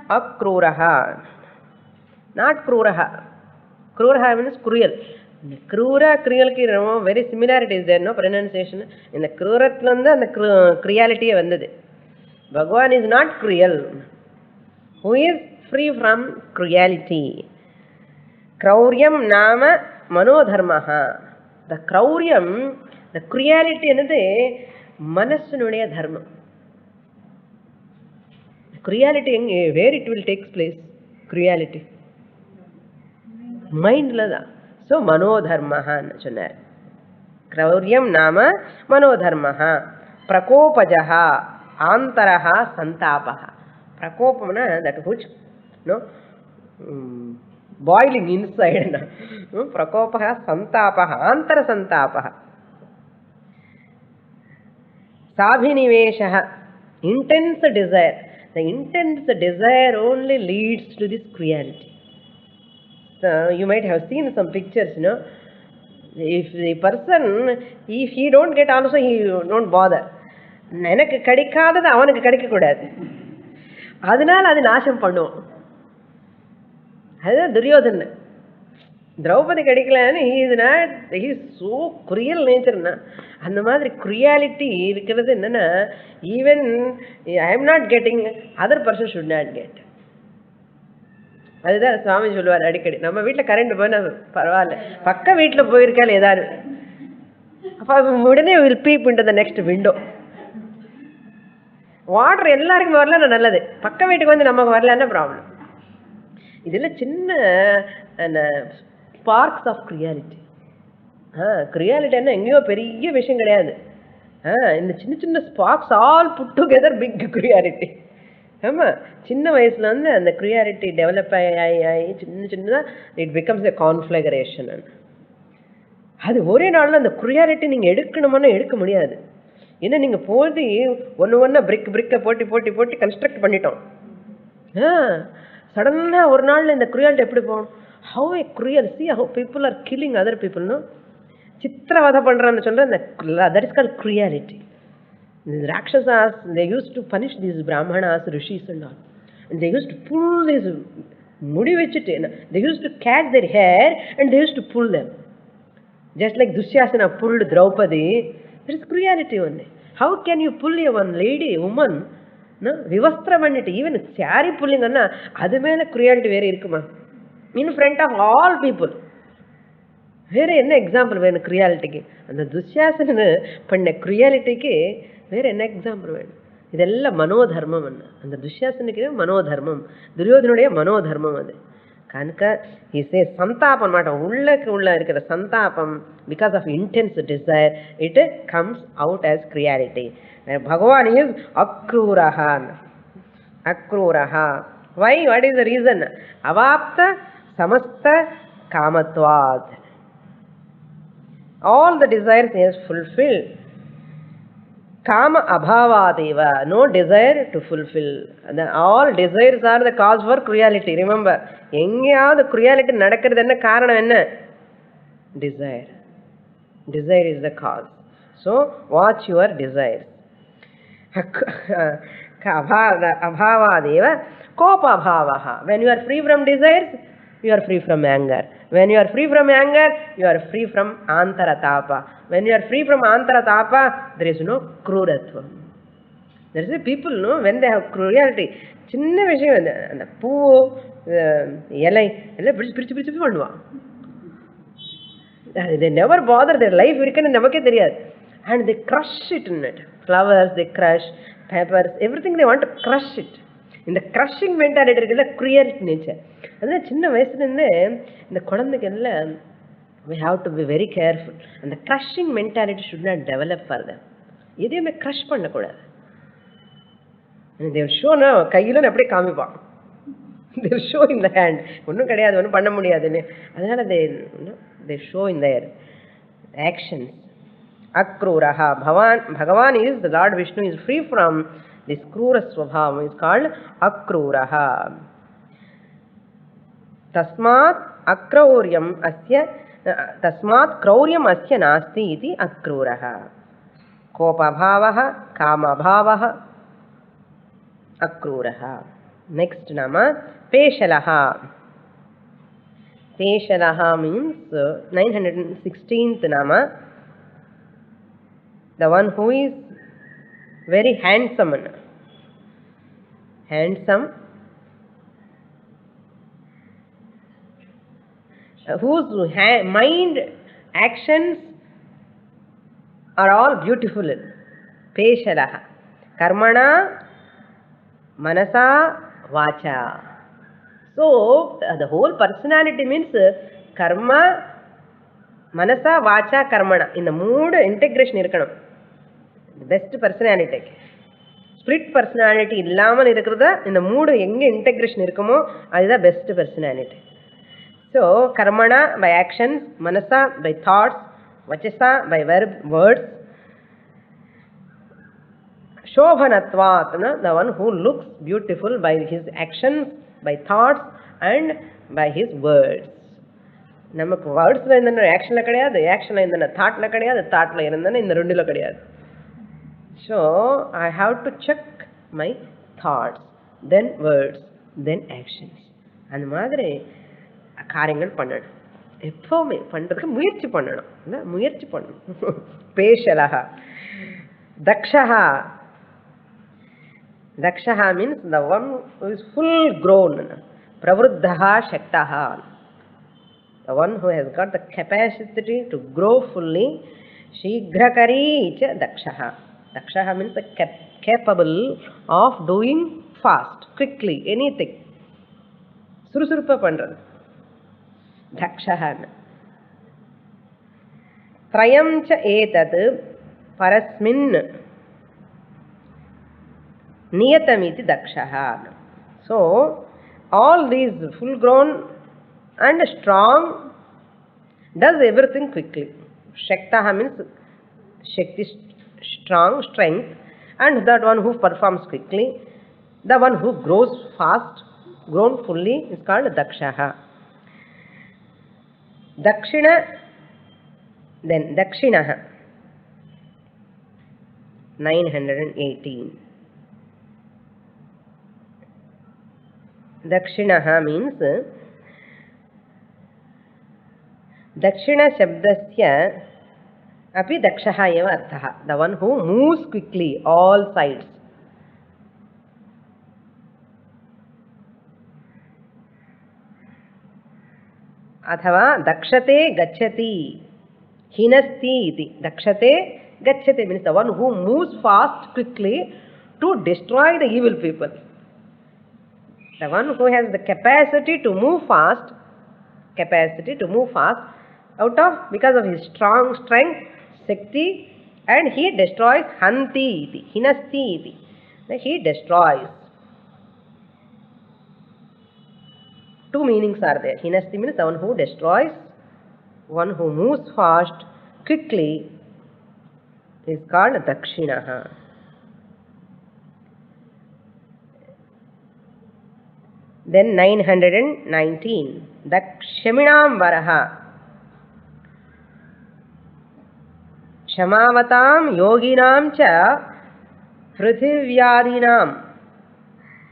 Akruraha. Not Kruraha. Kruraha means cruel. Krura, cruel ki very similarity is there, no pronunciation. In the Kruratlanda and the cruelty vandade. Bhagavan is not cruel. Who is free from cruelty? Krauryam nama manodharmaha. The Krauryam, the cruelty anothe manasunuடைய dharma. Cruelty, where it will take place? Cruelty. Mind lada. So, manodharmaha. Krauryam nama manodharmaha. prakopajaha antaraha santapaha. Prakopamana, that which boiling inside. Prakopaha santapaha antara santapaha. Sabhiniveshaha, intense desire. The intense desire only leads to this cruelty. So you might have seen some pictures, if the person, if he don't get also, he don't bother. எனக்கு கிடைக்காதது அவனுக்கு கிடைக்க கூடாது, அதனால அது நாசம் பண்ணுவோம். அதுதான் துரியோதனன். திரௌபதி கிடைக்கலன்னு he is so cruel nature. அந்த மாதிரி cruelty இருக்கிறது என்னன்னா, even I am not getting, other person should not get. அதுதான் சுவாமி சொல்லுவார் அடிக்கடி, நம்ம வீட்டில் கரண்ட் போனா பரவாயில்ல, பக்க வீட்டில் போயிருக்காள் ஏதாவது, அப்போ உடனே will beep into the next window. Water எல்லாருக்கும் வரலன்னா நல்லது, பக்க வீட்டுக்கு வந்து நமக்கு வரலன்னா ப்ராப்ளம். இதெல்லாம் சின்ன ஸ்பார்க்ஸ் ஆஃப் கிரியாலிட்டி. கிரியாலிட்டின்னா எங்கேயோ பெரிய விஷயம் கிடையாது. இந்த சின்ன சின்ன sparks all put together big cruelty. ஆமாம், சின்ன வயசுல வந்து அந்த கிரியாலிட்டி டெவலப் ஆகி சின்ன சின்னதாக இட் பிகம்ஸ் எ கான்ஃப்ளகரேஷன். அது ஒரே நாளில் அந்த கிரியாலிட்டி நீங்கள் எடுக்கணுமானா எடுக்க முடியாது. ஏன்னா நீங்கள் போது ஒன்று ஒன்றா பிரிக்கை போட்டி கன்ஸ்ட்ரக்ட் பண்ணிட்டோம். சடனாக ஒரு நாளில் இந்த கிரியாலிட்டி எப்படி போகணும்? How a cruel, see how people are killing other பீப்புள்னு சித்திரவதை பண்ணுறான்னு சொல்கிற அந்த that is called cruelty. The Rakshasas, they used to punish these Brahmanas, Rishis and all. And they used to pull this mudi vechittu. They used to catch their hair and they used to pull them. Just like Dusyasana pulled Draupadi, there is cruelty only. How can you pull a one lady, woman, Vivastra vannitu, even saree pulling anna, adu mele cruelty vera irukuma? In front of all people. வேறு என்ன example வேணும் கிரியாலிட்டிக்கு? அந்த துஷ்யாசன பண்ண கிரியாலிட்டிக்கு வேறு என்ன example வேணும்? இதெல்லாம் மனோதர்மம். அந்த துஷ்யாசனுக்கு மனோதர்மம், துரியோதனுடைய மனோதர்மம் அது. கనుక இசே சந்தாபம் மாட்டோம், உள்ள இருக்கிற சந்தாபம் because of intense desire, it comes out as cruelty. Bhagavan is அக்ரூரஹா. அக்ரூரஹா. Why? What is the reason? அவாப்த சமஸ்த காமத்வாத். All the desires is fulfilled. Kama abhavadeva, no desire to fulfill. All desires are the cause for cruelty. Remember, எங்கேயாவது cruelty நடக்கிறது என்ன காரணம்? என்ன? Desire. Desire is the cause. So watch your desires. Abhavadeva kopa bhavaha. When you are free from desires, you are free from anger. When you are free from anger, you are free from antaratapa. When you are free from antaratapa, there is no cruratva. There is a people, when they have cruelty, சின்ன விஷயம் அந்த பூ இலை எல்லாம் பிரிச்சு பண்ணுவான். They never bother their life இருக்குன்னு நமக்கே தெரியாது. And they crush it in it. Flowers, they crush, peppers, everything they want to crush it. இந்த crushing mentality இருக்குல்ல, cruel nature. அதனால சின்ன வயசுலேருந்தே இந்த குழந்தைக்கு எல்லாம் we have to be very careful. அந்த crushing mentality should not develop further. எதையுமே crush பண்ணக்கூடாது. they will show கையில் அப்படியே காமிப்பான். they will show in the hand. ஒன்றும் கிடையாது, ஒன்றும் பண்ண முடியாதுன்னு. அதனால they show in their actions. Akruraha. Bhagavan is, the Lord Vishnu is free from this krura swabhavam, is called akruraha. Tasmat akrauryam asya, tasmat krauryam asya nasti iti akruraha. Kopa bhavaha, kama bhavaha, akruraha. Next nama Peshalaha. Peshalaha means 916th nama, the one who is very handsome. Handsome, whose mind, actions are all beautiful. Peshalaha. Karmana, manasa, vacha. So the whole personality means karma, manasa, vacha, karmana. In the mood integration irkanam. Best பர்சனாலிட்டிக்கு. Spirit personality இல்லாமல் இருக்கிறத இந்த mood எங்கே integration இருக்குமோ அதுதான் best personality. So கர்மணா by actions, மனசா by thoughts, வச்சசா by words, Shobhanatvatna, the one who looks beautiful by his actions, by thoughts and by his words. நமக்கு வேர்ட்ஸில் இருந்தன ஆக்ஷனில் கிடையாது, ஆக்ஷனில் இருந்தன தாட்டில் கிடையாது, தாட்டில் இருந்தன இந்த ரெண்டில் கிடையாது. So I have to check my thoughts, then words, then actions. அந்த மாதிரி காரியங்கள் பண்ணணும். எப்போவுமே பண்ணுறதுக்கு முயற்சி பண்ணணும், இல்லை முயற்சி பண்ணணும். பேஷலஹா தக்ஷஹா. Dakshaha means the one who is full grown. Pravruddhaha Shaktaha. The one who has got the capacity to grow fully. Shigrakari cha Dakshaha. Dakshaha means the capable of doing fast, quickly, anything. Surusurupa pandran. Dakshaha. Trayam cha etat parasmin niyatamiti dakshaha. So all these full grown and strong does everything quickly. Shaktaha means Shakti, strong, strength, and that one who performs quickly, the one who grows fast, grown fully, is called dakshaha. Dakshina, then dakshinaha 918. Dakshinaha means Dakshina Shabdasya api Dakshaha eva arthaha. The one who moves quickly all sides. अथवा दक्षते गच्छति हिनस्ति इति. दक्षते गच्छते means the one who moves fast quickly to destroy the evil people. The one who has the capacity to move fast out of, because of his strong strength, Shakti, and he destroys. Hanti iti, hinasti iti. He destroys. Two meanings are there. Hinasti means the one who destroys, one who moves fast, quickly, is called Dakshinaha. Then 919. Dakshaminam Varaha. Kshamavatam yoginam cha prithivyaadinam.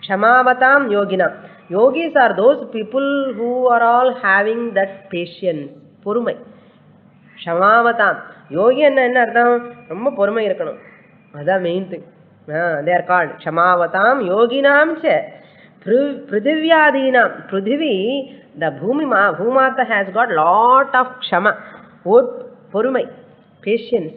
Kshamavatam yoginam. Yogis are those people who are all having that patience, பொறுமை. Kshamavatam. Yogi என்ன அர்த்தம்? ரொம்ப பொறுமை இருக்கணும், அதான் main thing. They are called Kshamavatam yoginam cha Prithivyaadinam. Prithvi, the Bhumata has got lot of kshama, porumai, patience.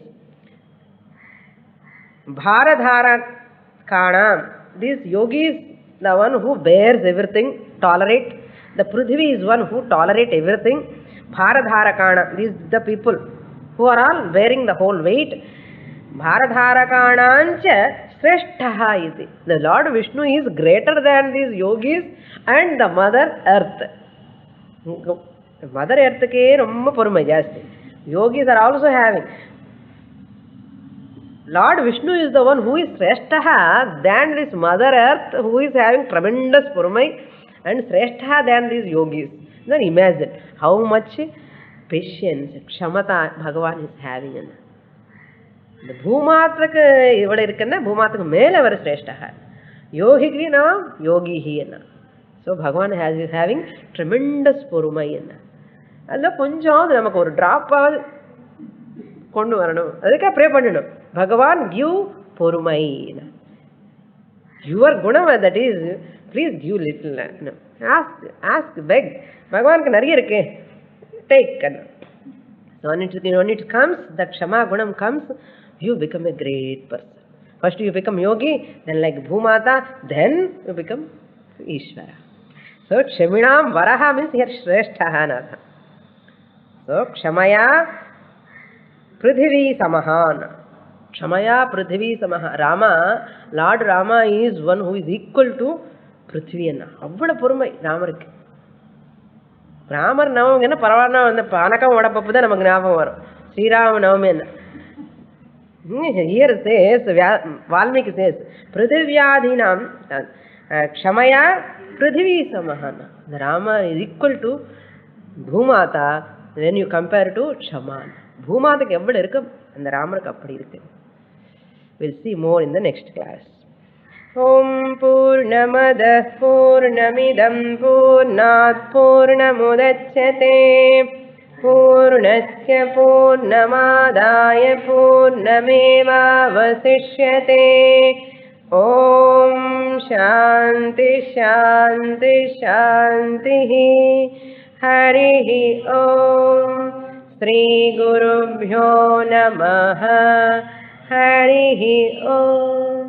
Bharadharakanam, these yogis, the one who bears everything, tolerate. The Prithvi is one who tolerate everything. Bharadharakana, these the people who are all bearing the whole weight. Bharadharakanancha Shresthaha iti. The Lord Vishnu is greater than these yogis and the Mother Earth. Mother Earth ke romba porumai jaasti. Yogis are also having. Lord Vishnu is the one who is Shresthaha than this Mother Earth, who is having tremendous porumai, and Shresthaha than these yogis. Then imagine how much patience, kshamata Bhagavan is having. இந்த பூமாத்துக்கு இவ்வளோ இருக்குன்னா பூமாத்துக்கு மேலே அவர் ஸ்ரேஷ்டா. யோகிக்கு நாம் யோகிஹி என்ன. So பகவான் is having tremendous பொறுமை என்ன. அதில் கொஞ்சம் நமக்கு ஒரு ட்ராப்பாவது கொண்டு வரணும், அதுக்காக ப்ரே பண்ணணும். பகவான் கிவ் பொறுமை. யுவர் குணம் that is please give little. Ask beg. பகவானுக்கு நிறைய இருக்கு, take. So when it comes, that Kshama Gunam comes, you become a great person. First you become yogi, then like Bhumata, then you become Ishvara. So Kshaminam Varaha means here Shresthaha. So Kshamaya Prithvi Samahan. க்ஷமயா பிருத்திவி சமஹ. Rama, lord Rama is one who is equal to பிருத்திவி அண்ணா. அவ்வளோ பொறுமை ராமருக்கு. ராமர் நவமின்னா பரவாயில்ல, வந்து பானக்கம் உடப்பப்பு தான் நமக்கு ஞாபகம் வரும். ஸ்ரீராம நவமி என்ன here says, Valmiki says, Prithivyaadhinam Kshamaya Prithvi Samahana. The Rama is equal to Bhumata when you compare to Kshaman. Bhumata ku evvadu irukku and the Ramarku appadi irukku. We'll see more in the next class. Om Purnamadah Purnamidam Purnat Purnamudachyate Purnasya Purnamadaya Purnamevavasishyate. Om Shanti Shanti Shanti. Harihi Om. Shri Gurubhyo Namaha. Harihi Om.